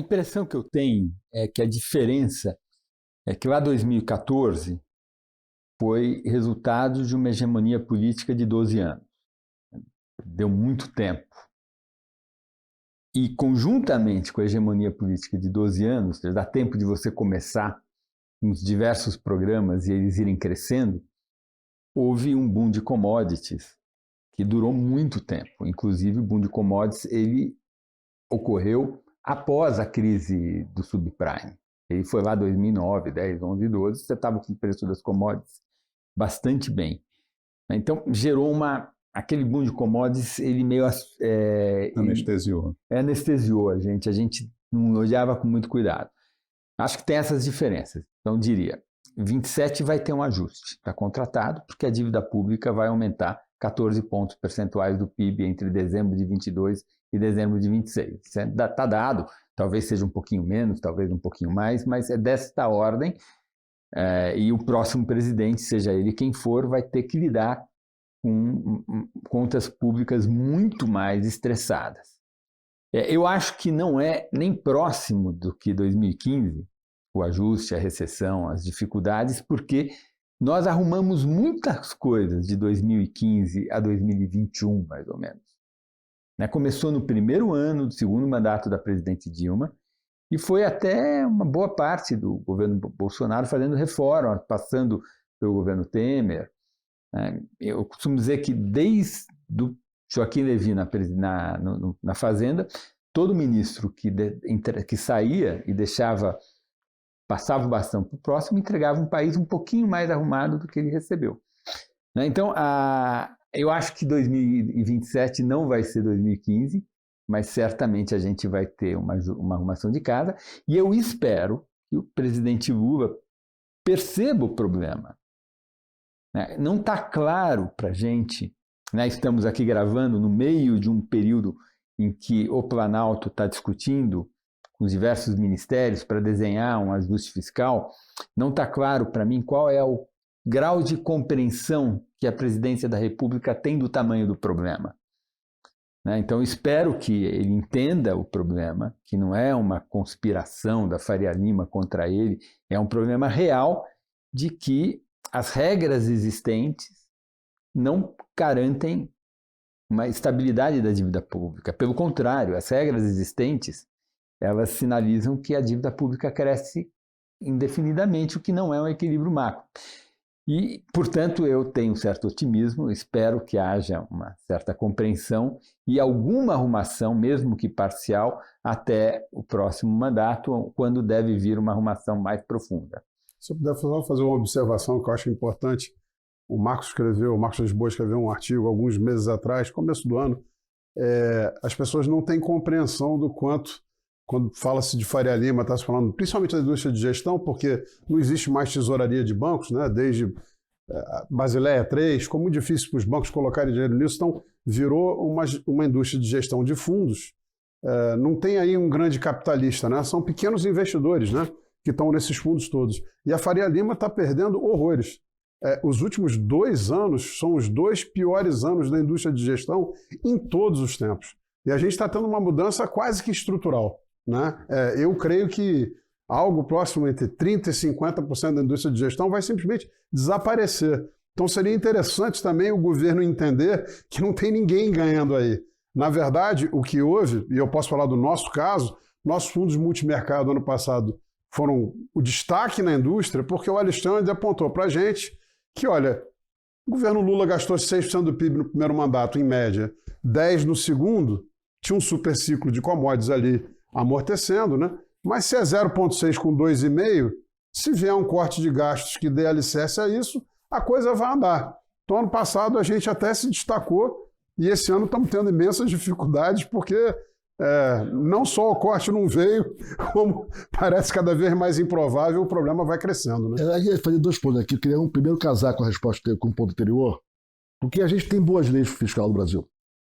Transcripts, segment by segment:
impressão que eu tenho é que a diferença é que lá 2014 foi resultado de uma hegemonia política de 12 anos. Deu muito tempo. E conjuntamente com a hegemonia política de 12 anos, dá tempo de você começar uns diversos programas e eles irem crescendo, houve um boom de commodities que durou muito tempo. Inclusive, o boom de commodities ele ocorreu após a crise do subprime. Ele foi lá 2009, 10, 11, 12, você estava com o preço das commodities bastante bem. Então, gerou aquele boom de commodities, ele meio... anestesiou a gente não olhava com muito cuidado. Acho que tem essas diferenças. Então, diria, 27 vai ter um ajuste, está contratado, porque a dívida pública vai aumentar 14 pontos percentuais do PIB entre dezembro de 22 e dezembro de 26. Isso está dado, talvez seja um pouquinho menos, talvez um pouquinho mais, mas é desta ordem, e o próximo presidente, seja ele quem for, vai ter que lidar com contas públicas muito mais estressadas. Eu acho que não é nem próximo do que 2015, o ajuste, a recessão, as dificuldades, porque nós arrumamos muitas coisas de 2015 a 2021, mais ou menos. Começou no primeiro ano do segundo mandato da presidente Dilma e foi até uma boa parte do governo Bolsonaro fazendo reforma, passando pelo governo Temer. Eu costumo dizer que desde o Joaquim Levy na Fazenda, todo ministro que saía e passava o bastão para o próximo, entregava um país um pouquinho mais arrumado do que ele recebeu. Então, eu acho que 2027 não vai ser 2015, mas certamente a gente vai ter uma arrumação de casa, e eu espero que o presidente Lula perceba o problema. Não está claro para a gente, estamos aqui gravando no meio de um período em que o Planalto está discutindo com os diversos ministérios para desenhar um ajuste fiscal, não está claro para mim qual é o grau de compreensão que a presidência da República tem do tamanho do problema. Então, espero que ele entenda o problema, que não é uma conspiração da Faria Lima contra ele, é um problema real de que as regras existentes não garantem uma estabilidade da dívida pública. Pelo contrário, as regras existentes, elas sinalizam que a dívida pública cresce indefinidamente, o que não é um equilíbrio macro. E, portanto, eu tenho um certo otimismo, espero que haja uma certa compreensão e alguma arrumação, mesmo que parcial, até o próximo mandato, quando deve vir uma arrumação mais profunda. Se eu puder fazer uma observação que eu acho importante, o Marcos Lisboa escreveu um artigo alguns meses atrás, começo do ano, as pessoas não têm compreensão do quanto, quando fala-se de Faria Lima, está se falando principalmente da indústria de gestão, porque não existe mais tesouraria de bancos, desde Basileia III, ficou muito difícil para os bancos colocarem dinheiro nisso, então virou uma indústria de gestão de fundos. Não tem aí um grande capitalista, são pequenos investidores, que estão nesses fundos todos. E a Faria Lima está perdendo horrores. Os últimos 2 anos são os 2 piores anos da indústria de gestão em todos os tempos. E a gente está tendo uma mudança quase que estrutural. Eu creio que algo próximo entre 30% e 50% da indústria de gestão vai simplesmente desaparecer. Então seria interessante também o governo entender que não tem ninguém ganhando aí. Na verdade, o que houve, e eu posso falar do nosso caso, nossos fundos multimercado ano passado foram o destaque na indústria, porque o Alexandre apontou para a gente que, olha, o governo Lula gastou 6% do PIB no primeiro mandato, em média, 10% no segundo, tinha um super ciclo de commodities ali amortecendo, mas se é 0,6 com 2,5, se vier um corte de gastos que dê alicerce a isso, a coisa vai andar. Então, ano passado a gente até se destacou e esse ano estamos tendo imensas dificuldades porque não só o corte não veio, como parece cada vez mais improvável, o problema vai crescendo. Eu ia fazer 2 pontos aqui. Eu queria primeiro casar com a resposta com o ponto anterior, porque a gente tem boas leis fiscais no Brasil.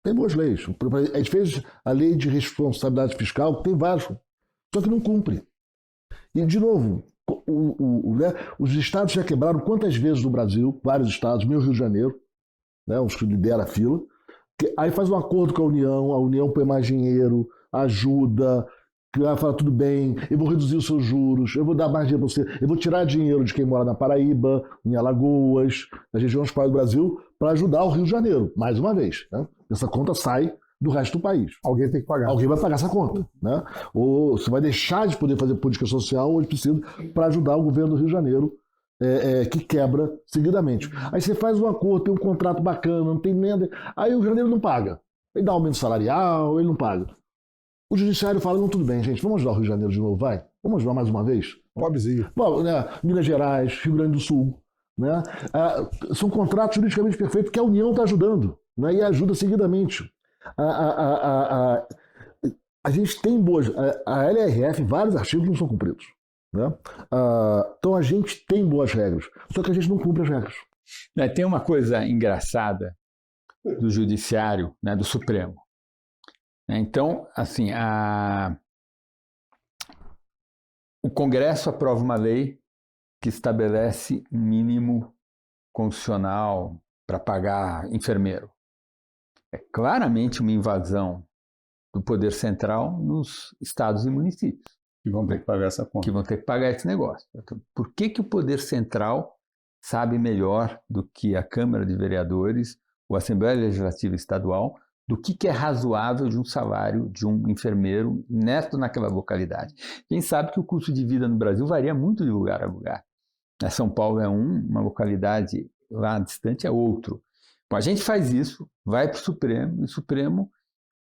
Tem boas leis. A gente fez a lei de responsabilidade fiscal, tem vários, só que não cumpre. E, de novo, os estados já quebraram quantas vezes no Brasil, vários estados, meu Rio de Janeiro, os que lideram a fila, aí faz um acordo com a União põe mais dinheiro, ajuda, que vai falar tudo bem, eu vou reduzir os seus juros, eu vou dar mais dinheiro para você, eu vou tirar dinheiro de quem mora na Paraíba, em Alagoas, nas regiões do Brasil, para ajudar o Rio de Janeiro, mais uma vez. Né? Essa conta sai do resto do país. Alguém tem que pagar. Alguém vai pagar essa conta. Né? Ou você vai deixar de poder fazer política social, ou ele precisa, para ajudar o governo do Rio de Janeiro, que quebra seguidamente. Aí você faz um acordo, tem um contrato bacana, não tem nem... Aí o Rio de Janeiro não paga. Ele dá aumento salarial, ele não paga. O judiciário fala, não, tudo bem, gente, vamos ajudar o Rio de Janeiro de novo, vai? Vamos ajudar mais uma vez? Pobrezinho. Bom, né? Minas Gerais, Rio Grande do Sul. Né? São contratos juridicamente perfeitos que a União está ajudando, né? E ajuda seguidamente. A gente tem boas... A LRF, vários artigos não são cumpridos. Né? Então a gente tem boas regras, só que a gente não cumpre as regras. Tem uma coisa engraçada do judiciário, né, do Supremo. Então, assim, o Congresso aprova uma lei que estabelece um mínimo constitucional para pagar enfermeiro. É claramente uma invasão do poder central nos estados e municípios. Que vão ter que pagar essa conta. Que vão ter que pagar esse negócio. Então, por que o poder central sabe melhor do que a Câmara de Vereadores ou a Assembleia Legislativa Estadual do que é razoável de um salário de um enfermeiro naquela localidade? A gente sabe que o custo de vida no Brasil varia muito de lugar a lugar. São Paulo é uma localidade lá distante é outro. Bom, a gente faz isso, vai para o Supremo, e o Supremo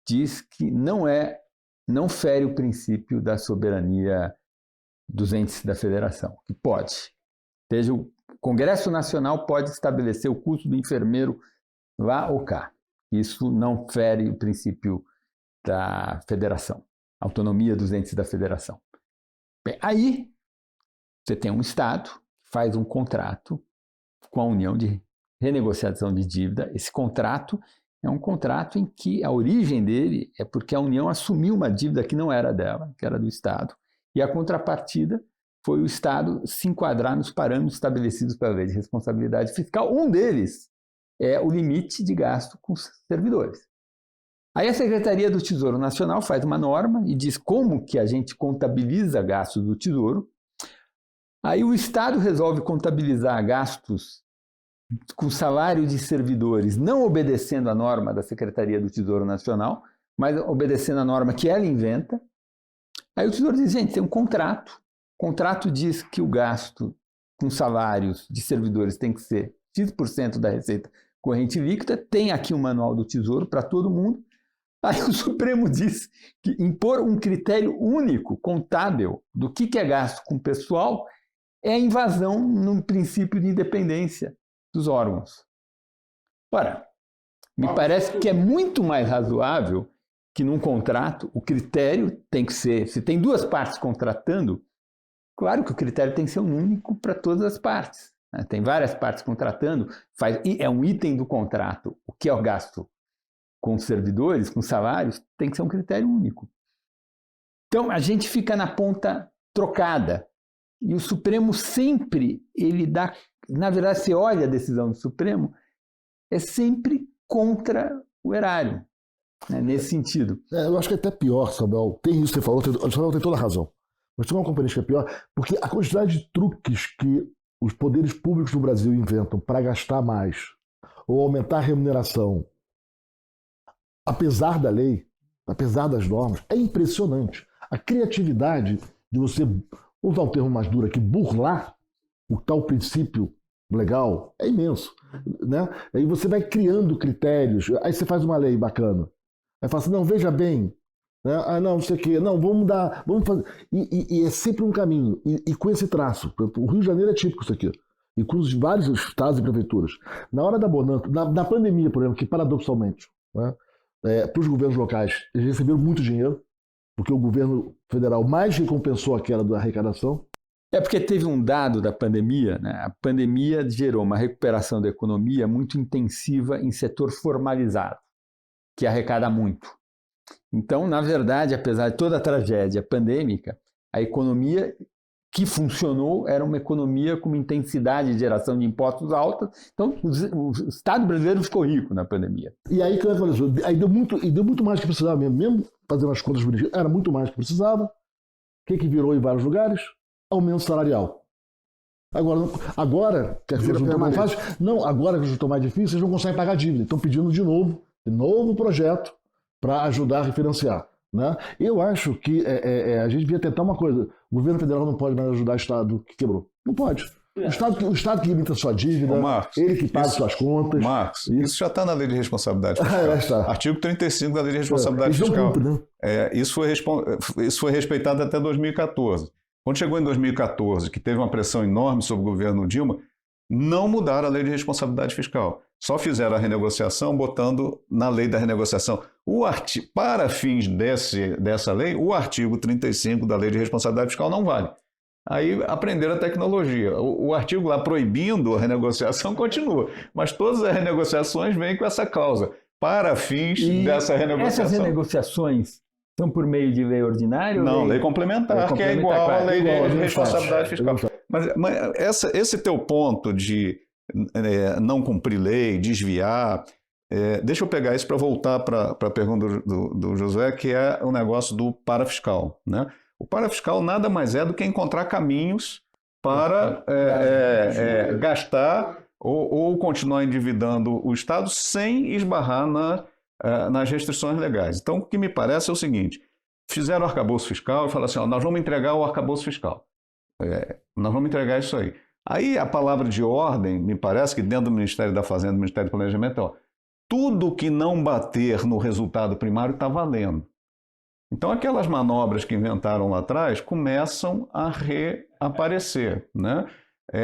diz que não fere o princípio da soberania dos entes da federação, que pode. Ou seja, o Congresso Nacional pode estabelecer o custo do enfermeiro lá ou cá. Isso não fere o princípio da federação, autonomia dos entes da federação. Bem, aí você tem um Estado que faz um contrato com a União de renegociação de dívida. Esse contrato é um contrato em que a origem dele é porque a União assumiu uma dívida que não era dela, que era do Estado, e a contrapartida foi o Estado se enquadrar nos parâmetros estabelecidos pela Lei de Responsabilidade Fiscal. Um deles é o limite de gasto com os servidores. Aí a Secretaria do Tesouro Nacional faz uma norma e diz como que a gente contabiliza gastos do Tesouro. Aí o Estado resolve contabilizar gastos com salário de servidores, não obedecendo a norma da Secretaria do Tesouro Nacional, mas obedecendo a norma que ela inventa. Aí o Tesouro diz, gente, tem um contrato. O contrato diz que o gasto com salários de servidores tem que ser X% da receita corrente líquida, tem aqui um manual do Tesouro para todo mundo. Aí o Supremo diz que impor um critério único, contábil, do que é gasto com pessoal, é a invasão no princípio de independência dos órgãos. Ora, me parece que é muito mais razoável que num contrato o critério tem que ser, se tem duas partes contratando, claro que o critério tem que ser um único para todas as partes. Né? Tem várias partes contratando, é um item do contrato, o que é o gasto com servidores, com salários, tem que ser um critério único. Então, a gente fica na ponta trocada. E o Supremo sempre, ele dá... Na verdade, você olha a decisão do Supremo, é sempre contra o erário, né, nesse sentido. Eu acho que é até pior, Samuel. Tem isso que você falou, o Samuel tem toda a razão. Mas tem uma companhia que é pior, porque a quantidade de truques que os poderes públicos no Brasil inventam para gastar mais ou aumentar a remuneração, apesar da lei, apesar das normas, é impressionante. A criatividade de você, vou usar um termo mais duro aqui, burlar o tal princípio legal é imenso. Né? Aí você vai criando critérios, aí você faz uma lei bacana. Aí fala assim, não, veja bem, né? Não sei o quê, não, vamos dar, vamos fazer. E é sempre um caminho, e com esse traço. O Rio de Janeiro é típico isso aqui. E com os vários estados e prefeituras. Na hora da bonança, na pandemia, por exemplo, que paradoxalmente, né, para os governos locais, eles receberam muito dinheiro, porque o governo federal mais recompensou aquela da arrecadação. É porque teve um dado da pandemia, né? A pandemia gerou uma recuperação da economia muito intensiva em setor formalizado, que arrecada muito. Então, na verdade, apesar de toda a tragédia pandêmica, a economia que funcionou era uma economia com uma intensidade de geração de impostos alta. Então, o Estado brasileiro ficou rico na pandemia. E aí, aí deu muito mais do que precisava mesmo fazendo as contas bonitinhas, era muito mais do que precisava. que virou em vários lugares? Aumento salarial. Agora que as coisas não estão mais fáceis, agora que as coisas estão mais difíceis, eles não conseguem pagar a dívida. Estão pedindo de novo projeto para ajudar a refinanciar. Né? Eu acho que a gente devia tentar uma coisa. O governo federal não pode mais ajudar o Estado que quebrou. Não pode. O Estado que limita a sua dívida, Marcos, ele que paga suas contas. Marcos, isso já está na Lei de Responsabilidade Fiscal. Artigo 35 da Lei de Responsabilidade Fiscal. Cumpre, né? Isso foi respeitado até 2014. Quando chegou em 2014, que teve uma pressão enorme sobre o governo Dilma, não mudaram a Lei de Responsabilidade Fiscal. Só fizeram a renegociação botando na Lei da Renegociação. Para fins dessa lei, o artigo 35 da Lei de Responsabilidade Fiscal não vale. Aí aprenderam a tecnologia. O artigo lá proibindo a renegociação continua, mas todas as renegociações vêm com essa cláusula, para fins dessa renegociação. Essas renegociações são por meio de lei ordinária? Não, lei complementar, que é igual à Lei de Responsabilidade Fiscal. Mas esse teu ponto de não cumprir lei, desviar, deixa eu pegar isso para voltar para a pergunta do Josué, que é o negócio do parafiscal, né? O parafiscal nada mais é do que encontrar caminhos para gastar ou continuar endividando o Estado sem esbarrar nas restrições legais. Então, o que me parece é o seguinte: fizeram o arcabouço fiscal e falaram assim, nós vamos entregar o arcabouço fiscal. Nós vamos entregar isso aí. Aí a palavra de ordem, me parece que dentro do Ministério da Fazenda, do Ministério do Planejamento, tudo que não bater no resultado primário está valendo. Então, aquelas manobras que inventaram lá atrás começam a reaparecer, né?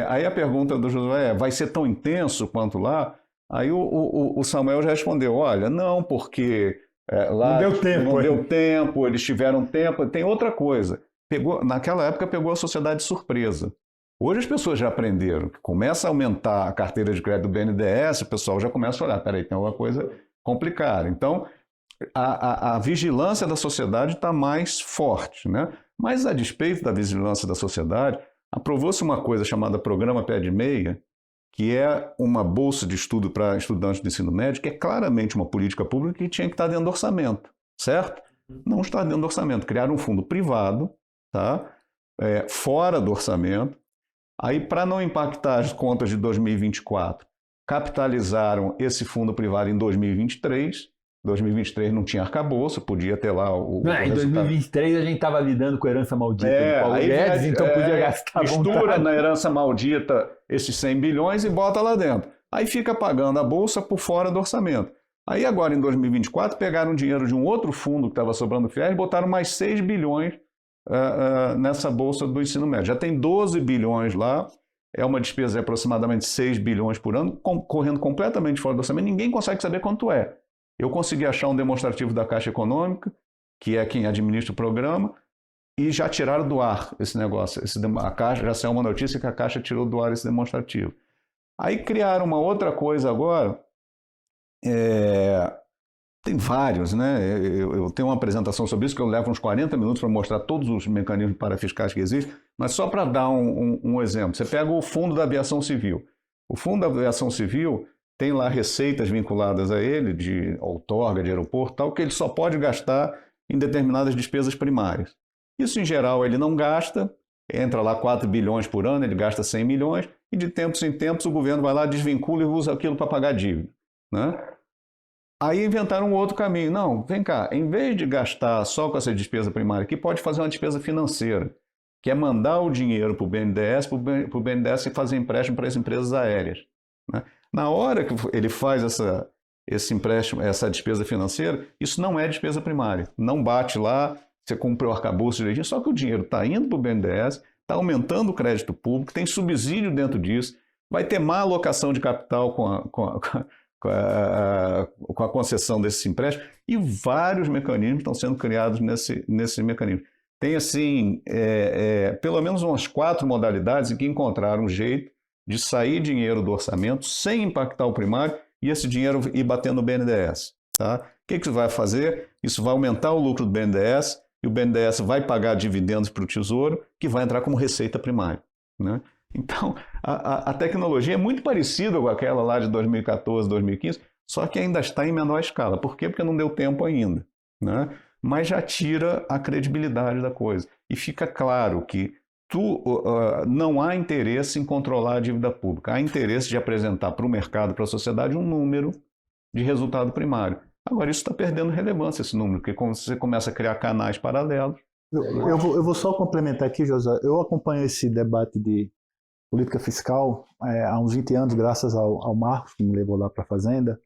Aí a pergunta do Josué vai ser tão intenso quanto lá? Aí o Samuel já respondeu, olha, não, porque lá não deu tempo, eles tiveram tempo. Tem outra coisa, naquela época pegou a sociedade de surpresa. Hoje as pessoas já aprenderam, que começa a aumentar a carteira de crédito do BNDES, o pessoal já começa a olhar, peraí, tem alguma coisa complicada. Então, a vigilância da sociedade está mais forte, né? Mas, a despeito da vigilância da sociedade, aprovou-se uma coisa chamada Programa Pé de Meia, que é uma bolsa de estudo para estudantes do ensino médio, que é claramente uma política pública que tinha que estar dentro do orçamento, certo? Não está dentro do orçamento. Criaram um fundo privado, tá? Fora do orçamento. Aí, para não impactar as contas de 2024, capitalizaram esse fundo privado em 2023. 2023 não tinha arcabouço, podia ter lá o em 2023 a gente estava lidando com a herança maldita do Paulo Guedes, então podia gastar mistura na herança maldita esses 100 bilhões e bota lá dentro. Aí fica pagando a bolsa por fora do orçamento. Aí agora em 2024 pegaram dinheiro de um outro fundo que estava sobrando FIES e botaram mais 6 bilhões nessa bolsa do ensino médio. Já tem 12 bilhões lá, é uma despesa de aproximadamente 6 bilhões por ano, correndo completamente fora do orçamento, ninguém consegue saber quanto é. Eu consegui achar um demonstrativo da Caixa Econômica, que é quem administra o programa, e já tiraram do ar esse negócio. A Caixa, já saiu uma notícia que a Caixa tirou do ar esse demonstrativo. Aí criaram uma outra coisa agora, tem vários, né? Eu tenho uma apresentação sobre isso que eu levo uns 40 minutos para mostrar todos os mecanismos parafiscais que existem, mas só para dar um exemplo. Você pega o Fundo da Aviação Civil. O Fundo da Aviação Civil tem lá receitas vinculadas a ele, de outorga, de aeroporto, tal, que ele só pode gastar em determinadas despesas primárias. Isso, em geral, ele não gasta, entra lá 4 bilhões por ano, ele gasta 100 milhões, e de tempos em tempos o governo vai lá, desvincula e usa aquilo para pagar dívida, né? Aí inventaram um outro caminho. Não, vem cá, em vez de gastar só com essa despesa primária aqui, pode fazer uma despesa financeira, que é mandar o dinheiro para o BNDES, para o BNDES fazer empréstimo para as empresas aéreas, né? Na hora que ele faz esse empréstimo, essa despesa financeira, isso não é despesa primária. Não bate lá, você cumpre o arcabouço direitinho, só que o dinheiro está indo para o BNDES, está aumentando o crédito público, tem subsídio dentro disso, vai ter má alocação de capital com a concessão desses empréstimos, e vários mecanismos estão sendo criados nesse mecanismo. Tem, assim, pelo menos umas 4 modalidades em que encontraram um jeito de sair dinheiro do orçamento sem impactar o primário e esse dinheiro ir batendo no BNDES. Tá? O que isso vai fazer? Isso vai aumentar o lucro do BNDES e o BNDES vai pagar dividendos para o Tesouro, que vai entrar como receita primária, né? Então, a tecnologia é muito parecida com aquela lá de 2014, 2015, só que ainda está em menor escala. Por quê? Porque não deu tempo ainda, né? mas já tira a credibilidade da coisa. E fica claro que não há interesse em controlar a dívida pública, há interesse de apresentar para o mercado, para a sociedade, um número de resultado primário. Agora, isso está perdendo relevância, esse número, porque quando você começa a criar canais paralelos... Eu vou só complementar aqui, José. Eu acompanho esse debate de política fiscal há uns 20 anos, graças ao Marcos, que me levou lá para a Fazenda.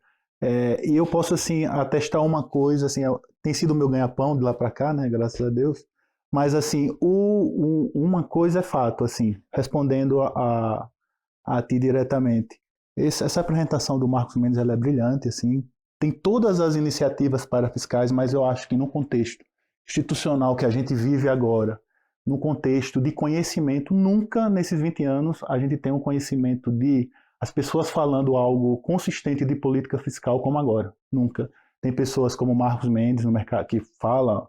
E eu posso, assim, atestar uma coisa, assim, tem sido o meu ganha-pão de lá para cá, né, graças a Deus. Mas, assim, uma coisa é fato, assim, respondendo a ti diretamente. Essa apresentação do Marcos Mendes, ela é brilhante, assim, tem todas as iniciativas parafiscais, mas eu acho que no contexto institucional que a gente vive agora, no contexto de conhecimento, nunca nesses 20 anos a gente tem um conhecimento de as pessoas falando algo consistente de política fiscal como agora. Nunca. Tem pessoas como Marcos Mendes no mercado que fala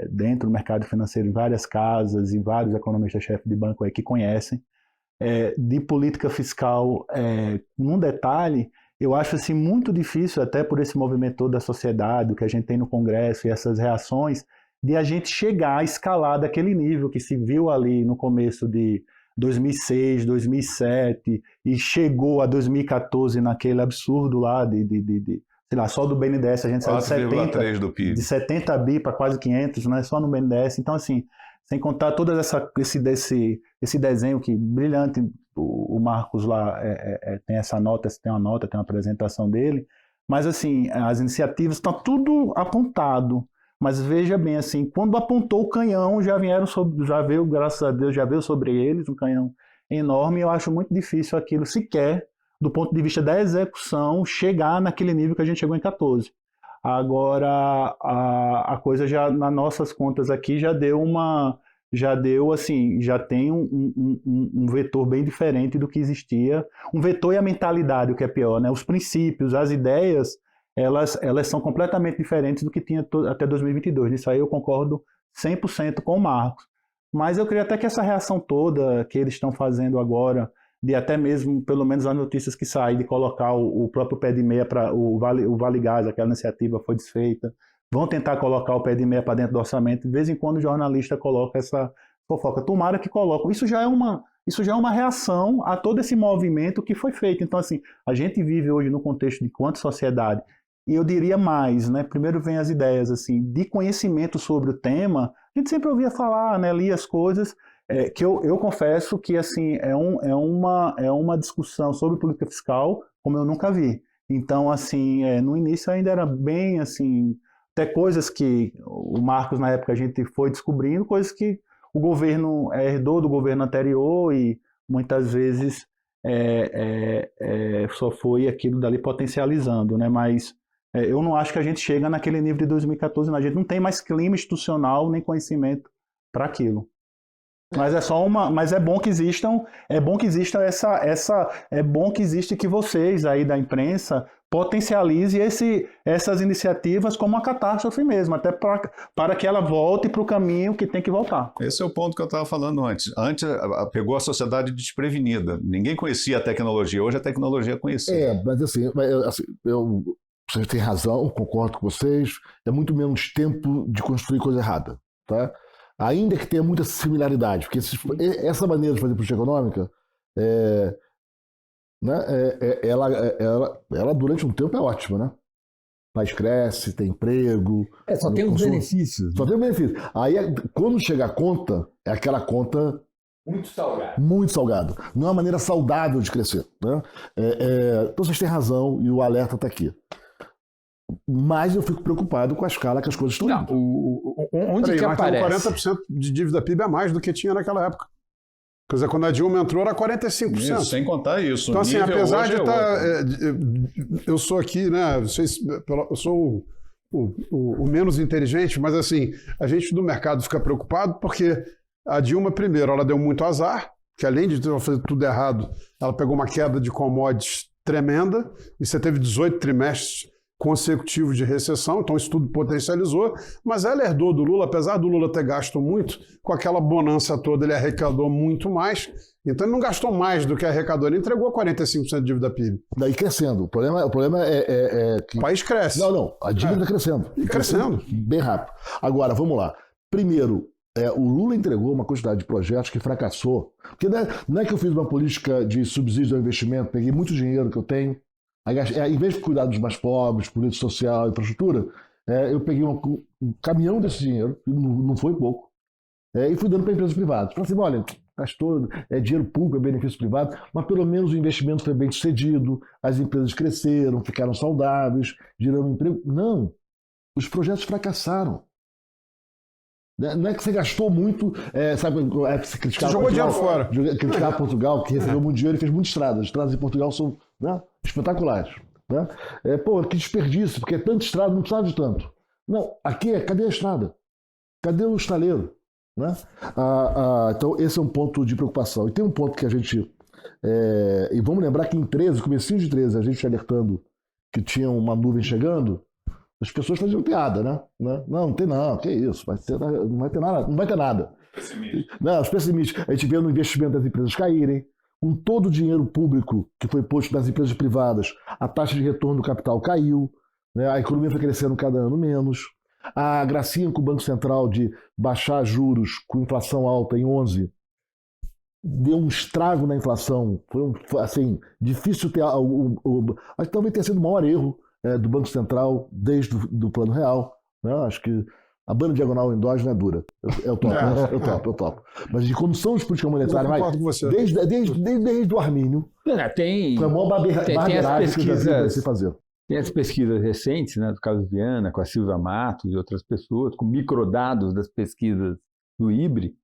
dentro do mercado financeiro em várias casas e vários economistas-chefes de banco aí que conhecem de política fiscal num detalhe. Eu acho assim, muito difícil, até por esse movimento todo da sociedade, o que a gente tem no Congresso e essas reações, de a gente chegar a escalar daquele nível que se viu ali no começo de 2006, 2007, e chegou a 2014 naquele absurdo lá sei lá, só do BNDES a gente saiu de 70 bi para quase 500, né, só no BNDES. Então, assim, sem contar todo esse desenho que brilhante, o Marcos lá tem essa nota, tem uma apresentação dele, mas assim, as iniciativas estão tudo apontado, mas veja bem, assim, quando apontou o canhão, já veio, graças a Deus, já veio sobre eles um canhão enorme, e eu acho muito difícil aquilo sequer, do ponto de vista da execução, chegar naquele nível que a gente chegou em 14. Agora, a coisa já, nas nossas contas aqui, já tem um vetor bem diferente do que existia. Um vetor e a mentalidade, o que é pior, né? Os princípios, as ideias, elas são completamente diferentes do que tinha até 2022. Nisso aí eu concordo 100% com o Marcos. Mas eu queria até que essa reação toda que eles estão fazendo agora, de até mesmo, pelo menos as notícias que saem, de colocar o próprio pé de meia para o Vale Gás, aquela iniciativa foi desfeita, vão tentar colocar o pé de meia para dentro do orçamento, de vez em quando o jornalista coloca essa fofoca, tomara que colocam. Isso já é uma reação a todo esse movimento que foi feito. Então, assim, a gente vive hoje no contexto de quanto sociedade, e eu diria mais, né? Primeiro vem as ideias, assim, de conhecimento sobre o tema, a gente sempre ouvia falar, né? Lia as coisas, que eu confesso que, assim, é uma discussão sobre política fiscal como eu nunca vi. Então, assim, no início ainda era bem, assim, até coisas que o Marcos, na época, a gente foi descobrindo, coisas que o governo herdou do governo anterior e muitas vezes só foi aquilo dali potencializando, né? Mas eu não acho que a gente chega naquele nível de 2014, não. A gente não tem mais clima institucional nem conhecimento para aquilo. Mas mas é bom que existam que vocês aí da imprensa potencializem essas iniciativas como uma catástrofe mesmo, até para que ela volte para o caminho que tem que voltar. Esse é o ponto que eu estava falando antes. Antes pegou a sociedade desprevenida. Ninguém conhecia a tecnologia. Hoje a tecnologia é conhecida. Mas assim, vocês têm razão, concordo com vocês. É muito menos tempo de construir coisa errada, tá? Ainda que tenha muita similaridade, porque essa maneira de fazer política econômica, ela durante um tempo é ótima, né? O país cresce, tem emprego. Só tem os benefícios. Só tem os benefícios. Aí, quando chega a conta, é aquela conta muito salgada. Muito salgada. Não é uma maneira saudável de crescer, né? Então vocês têm razão e o alerta está aqui. Mas eu fico preocupado com a escala que as coisas estão indo. Onde que aparece? 40% de dívida PIB a mais do que tinha naquela época. Quer dizer, quando a Dilma entrou era 45%. Isso, sem contar isso. Então, assim, apesar de estar... eu sou aqui, né? Eu sou o menos inteligente, mas assim, a gente do mercado fica preocupado porque a Dilma, primeiro, ela deu muito azar, que além de fazer tudo errado, ela pegou uma queda de commodities tremenda, e você teve 18 trimestres consecutivo de recessão, então isso tudo potencializou, mas ela herdou do Lula, apesar do Lula ter gasto muito, com aquela bonança toda ele arrecadou muito mais, então ele não gastou mais do que arrecadou, ele entregou 45% de dívida PIB. Daí crescendo. O problema é que... O país cresce. Não, a dívida está crescendo. E crescendo. Bem rápido. Agora, vamos lá. Primeiro, o Lula entregou uma quantidade de projetos que fracassou, porque não é que eu fiz uma política de subsídio ao investimento, peguei muito dinheiro que eu tenho, em vez de cuidar dos mais pobres, política social, infraestrutura, eu peguei um caminhão desse dinheiro, não foi pouco, e fui dando para empresas privadas. Falei assim, olha, gastou, dinheiro público, é benefício privado, mas pelo menos o investimento foi bem sucedido, as empresas cresceram, ficaram saudáveis, gerando emprego. Não, os projetos fracassaram. Não é que você gastou muito, sabe, que você criticava Você jogou dinheiro Portugal, fora. criticar Portugal, que recebeu muito dinheiro e fez muitas estradas. As estradas em Portugal são, né, espetaculares. Né? Que desperdício, porque é tanta estrada, não precisava de tanto. Não, aqui cadê a estrada? Cadê o estaleiro? Né? Então esse é um ponto de preocupação. E tem um ponto que a gente... e vamos lembrar que em 13, comecinho de 13, a gente alertando que tinha uma nuvem chegando, as pessoas faziam piada, né? Não tem não, que isso, não vai ter nada, não vai ter nada. Não, os pessimistas, a gente vê no investimento das empresas caírem, com todo o dinheiro público que foi posto nas empresas privadas, a taxa de retorno do capital caiu, né? A economia foi crescendo cada ano menos, a gracinha com o Banco Central de baixar juros com inflação alta em 11 deu um estrago na inflação, foi assim, difícil ter, acho que talvez tenha sido o maior erro do Banco Central desde do Plano Real, né? Acho que a banda diagonal endógena é dura. Eu topo. Mas de condução de política monetária, desde o Armínio, foi a maior barbeiragem que eu já vi se fazer. Tem as pesquisas recentes, né, do caso Viana, com a Silvia Matos e outras pessoas, com microdados das pesquisas do IBRE,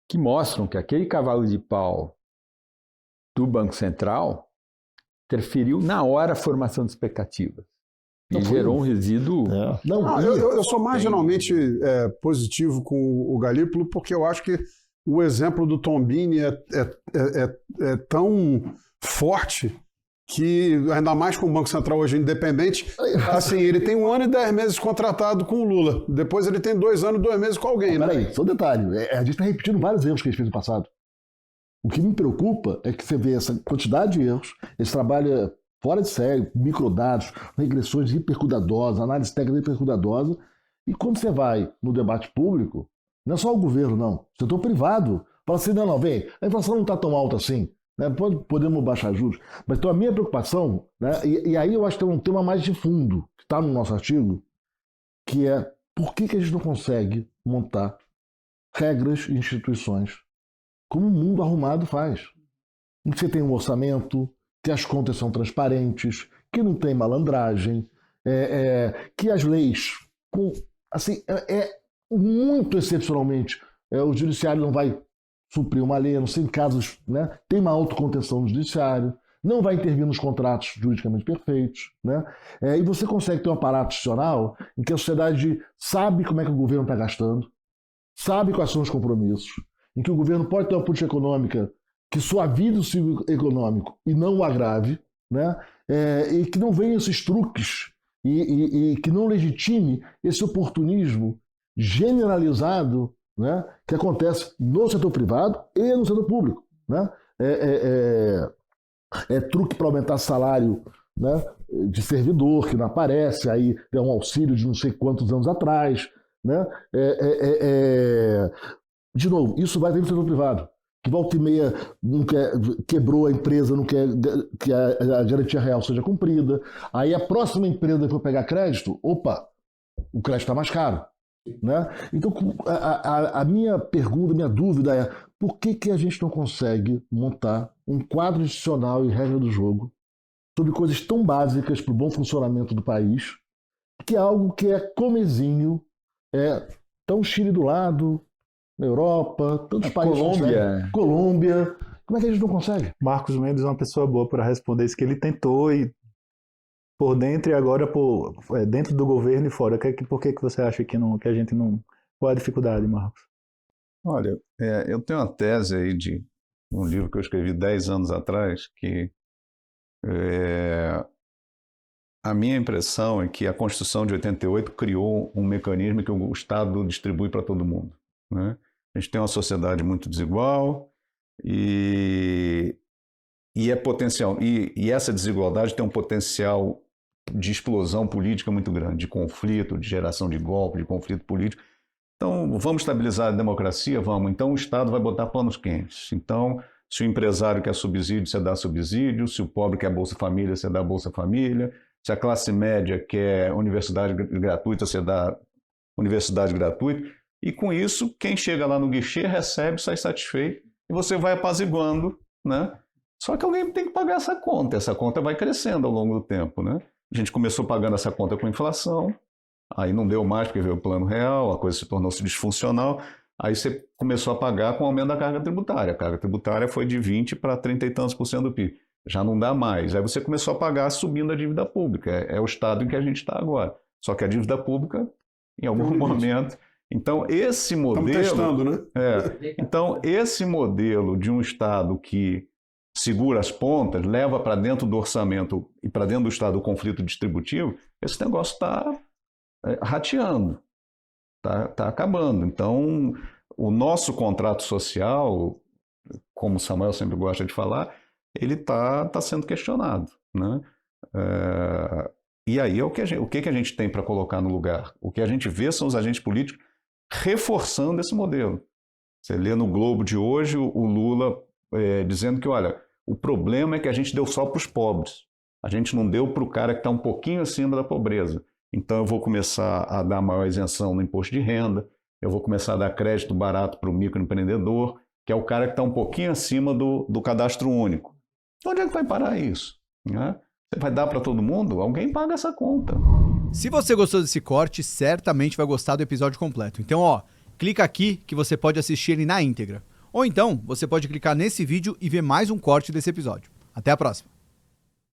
que mostram que aquele cavalo de pau do Banco Central interferiu na hora a formação de expectativas. E gerou um resíduo... Eu sou marginalmente positivo com o Galípolo, porque eu acho que o exemplo do Tombini é tão forte que, ainda mais com o Banco Central hoje independente, assim, ele tem 1 ano e 10 meses contratado com o Lula. Depois ele tem 2 anos e 2 meses com alguém. Peraí, só um detalhe. A gente está repetindo vários erros que a gente fez no passado. O que me preocupa é que você vê essa quantidade de erros, esse trabalho fora de série, microdados, regressões hipercuidadosas, análise técnica hipercuidadosa, e quando você vai no debate público, não é só o governo, não. O setor privado fala assim, não, vem, a inflação não está tão alta assim, né? Podemos baixar juros. Mas então a minha preocupação, né, e aí eu acho que tem um tema mais de fundo, que está no nosso artigo, que é por que a gente não consegue montar regras e instituições como o mundo arrumado faz. Em que você tem um orçamento, que as contas são transparentes, que não tem malandragem, que as leis, muito excepcionalmente, o judiciário não vai suprir uma lei, não sei em casos, né, tem uma autocontenção no judiciário, não vai intervir nos contratos juridicamente perfeitos, né, e você consegue ter um aparato institucional em que a sociedade sabe como é que o governo está gastando, sabe quais são os compromissos, em que o governo pode ter uma política econômica que suavize o ciclo econômico e não o agrave, né? E que não venha esses truques e que não legitime esse oportunismo generalizado, né, que acontece no setor privado e no setor público. Né? Truque para aumentar salário, né, de servidor, que não aparece, aí é um auxílio de não sei quantos anos atrás. Né? De novo, isso vai dentro do setor privado, que volta e meia quebrou a empresa, não quer que a garantia real seja cumprida. Aí a próxima empresa que for pegar crédito, opa, o crédito está mais caro. Né? Então, a minha pergunta, minha dúvida é por que a gente não consegue montar um quadro institucional e regra do jogo sobre coisas tão básicas para o bom funcionamento do país, que é algo que é comezinho, tão Chile do lado, na Europa, tantos países. Colômbia. Como é que a gente não consegue? Marcos Mendes é uma pessoa boa para responder isso, que ele tentou e por dentro e agora dentro do governo e fora. Por que você acha que a gente não... Qual é a dificuldade, Marcos? Olha, eu tenho uma tese aí de um livro que eu escrevi 10 anos atrás, que A minha impressão é que a Constituição de 88 criou um mecanismo que o Estado distribui para todo mundo, né? A gente tem uma sociedade muito desigual e é potencial, e essa desigualdade tem um potencial de explosão política muito grande, de conflito, de geração de golpe, de conflito político. Então, vamos estabilizar a democracia? Vamos. Então, o Estado vai botar panos quentes. Então, se o empresário quer subsídio, você dá subsídio. Se o pobre quer Bolsa Família, você dá Bolsa Família. Se a classe média quer universidade gratuita, você dá universidade gratuita. E com isso, quem chega lá no guichê recebe, sai satisfeito. E você vai apaziguando, né? Só que alguém tem que pagar essa conta. Essa conta vai crescendo ao longo do tempo, né? A gente começou pagando essa conta com inflação. Aí não deu mais porque veio o Plano Real, a coisa se tornou-se disfuncional. Aí você começou a pagar com o aumento da carga tributária. A carga tributária foi de 20% para 30 e tantos % do PIB. Já não dá mais. Aí você começou a pagar subindo a dívida pública. É o estado em que a gente está agora. Só que a dívida pública, em algum momento... Então, esse modelo... Estamos testando, né? Então, esse modelo de um estado que segura as pontas, leva para dentro do orçamento e para dentro do estado o conflito distributivo, esse negócio está rateando, está acabando. Então, o nosso contrato social, como o Samuel sempre gosta de falar, ele está sendo questionado, né? E aí o que a gente tem para colocar no lugar? O que a gente vê são os agentes políticos reforçando esse modelo. Você lê no Globo de hoje o Lula dizendo que, olha, o problema é que a gente deu só para os pobres. A gente não deu para o cara que está um pouquinho acima da pobreza. Então eu vou começar a dar maior isenção no imposto de renda, eu vou começar a dar crédito barato para o microempreendedor, que é o cara que está um pouquinho acima do cadastro único. Onde é que vai parar isso? Né? Você vai dar para todo mundo? Alguém paga essa conta. Se você gostou desse corte, certamente vai gostar do episódio completo. Então, clica aqui que você pode assistir ele na íntegra. Ou então, você pode clicar nesse vídeo e ver mais um corte desse episódio. Até a próxima!